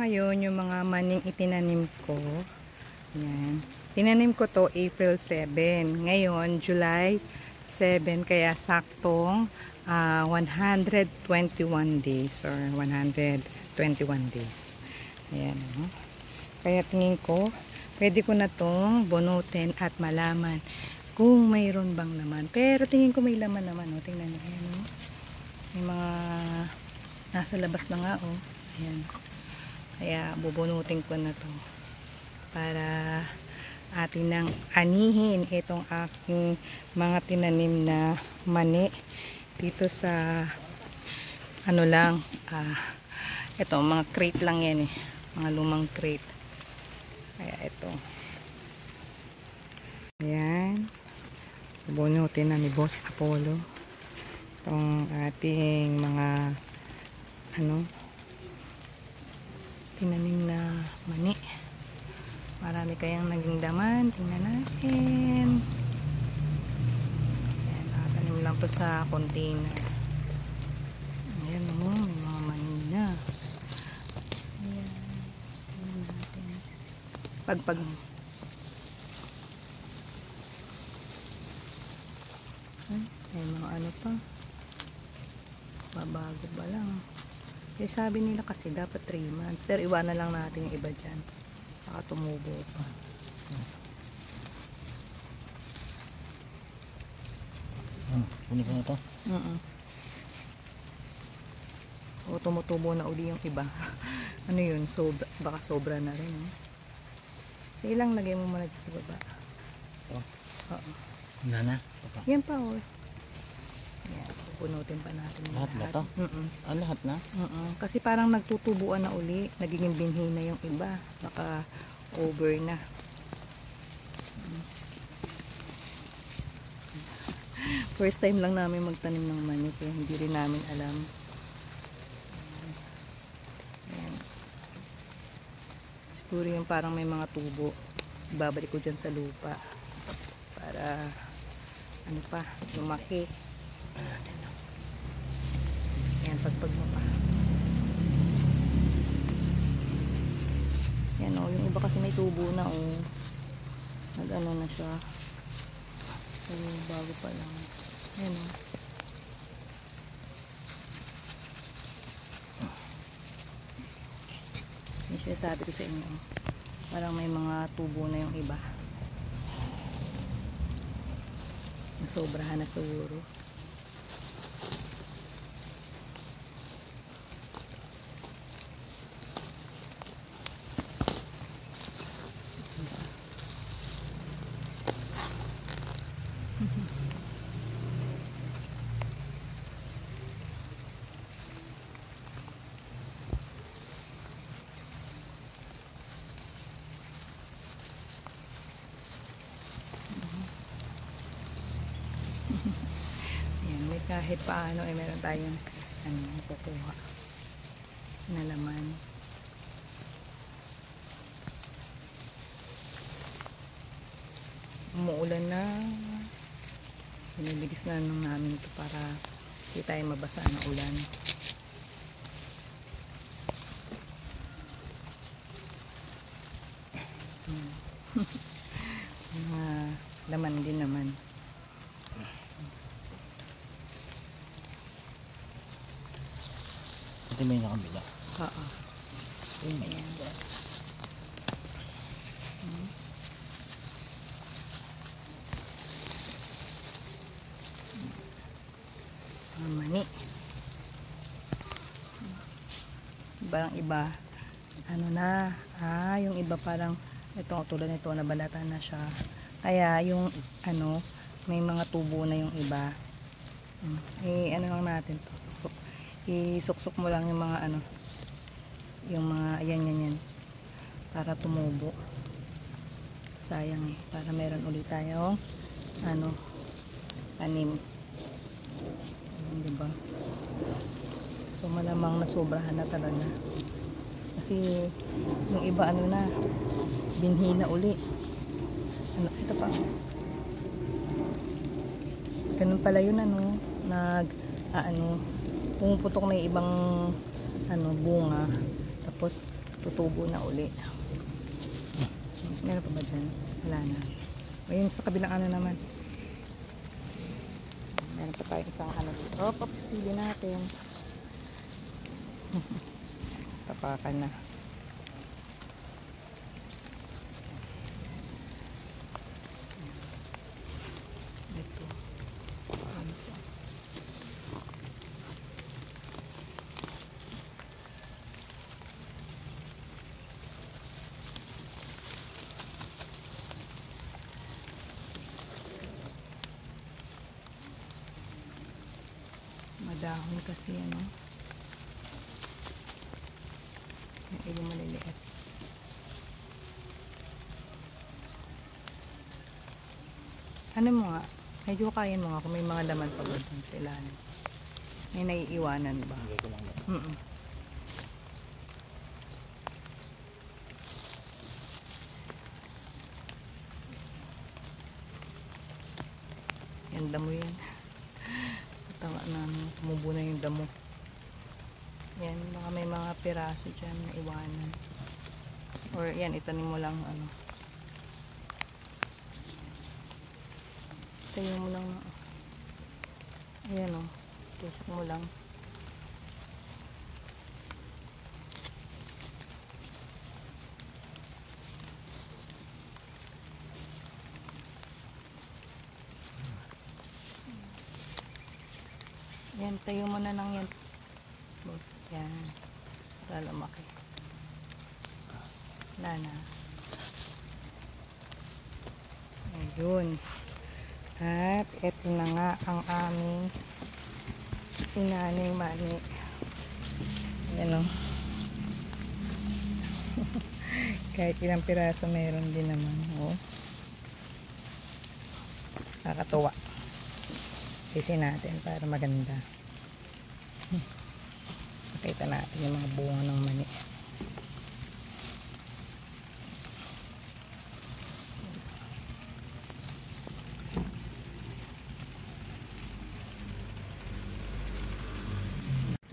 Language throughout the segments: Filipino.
ngayon yung mga maning itinanim ko. Yan. Tinanim ko to April 7. Ngayon, July 7. Kaya saktong 121 days or 121 days. Ayan. Kaya tingin ko, pwede ko na tong bunutin at malaman kung mayroon bang laman. Pero tingin ko may laman naman. O, tingnan nyo. Ayan, o. May mga nasa labas na nga. O. Ayan. Kaya bubunutin ko na to para atin nang anihin itong aking mga tinanim na mani dito sa ano lang, ito mga crate lang yan mga lumang crate. Kaya ito, ayan, bubunutin na ni Boss Apollo itong ating mga tinanim na mani. Marami kayang naging laman. Tingnan natin. Ayan, nakatanim lang to sa container. Ayan, may mga mani na. Ayan, tingnan natin. Pagpag. May mga ano pa. Babago ba lang. Kaya sabi nila kasi dapat 3 months. Pero iwanan lang natin yung iba dyan. Baka tumubo pa. Kunin ko na ito? O tumutubo na uli yung iba. Ano yun? Baka sobra na rin. So ilang lagay mo muna sa baba. Ito? Oo. Na? Yan pa o. Yan. Punutin pa natin lahat ba ito? Lahat na? Kasi parang nagtutubuan na uli. Nagiging binhi na yung iba. Baka over na. First time lang namin magtanim ng mani. Kaya hindi rin namin alam. Ayan. Siguro yung parang may mga tubo. Babalik ko dyan sa lupa. Para ano pa, lumaki. Yan, pagpag mo pa. Yan o, yung iba kasi may tubo na o. Nag-ano na siya. So, bago pa lang. Yan o. Yan siya sabi ko sa inyo. Parang may mga tubo na yung iba. Nasobrahan na siguro. Ayan, may kahit paano meron tayong makukuha na laman. Umuulan na. Binibilis na nung namin ito para hindi tayo mabasa ng ulan. Mga laman din naman. Ito may nakabila. Oo. Ayan. Mani. Parang iba. Ano na. Yung iba parang ito tulad nito nabalatan na siya. Kaya yung may mga tubo na yung iba. Ano lang natin to. Isuksok mo lang yung mga yung mga yan para tumubo. Sayang para meron ulit tayong tanim. Diba? So malamang nasobrahan na talaga. Kasi yung iba na binhi na uli. Ito pa. Ganun pala yun pumuputok na yung ibang bunga, tapos tutubo na uli. Meron pa ba dyan? Wala na. Ayun sa kabilang ano naman. Meron pa tayong isang ano dito. Papusili natin. Tapakan na. Ito. Madahon kasi ano. Yung maliliit. Ano mo nga? Medyo kaya mo nga kung may mga laman pa ba dun sa ilalim. May naiiwanan ba? Hindi ko lang basta. Yan, damo yan. Tawa na, tumubo na yung damo. Yan, baka may mga piraso dyan na iwanan. Or yan, itanim mo lang ano. Tayo mo lang. Ayan o. Tusok mo lang. Yan, tayo mo na lang yan. Boss, yan. Para lumaki. Wala na. Ayun. At eto na nga ang aming inaning mani. Ayan o. Kahit ilang piraso meron din naman. O. Nakakatuwa. Isin natin para maganda. Makita natin yung mga bunga ng mani.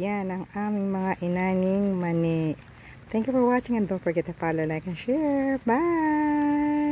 Yan ang aming mga inaning mani. Thank you for watching and don't forget to follow, like, and share. Bye!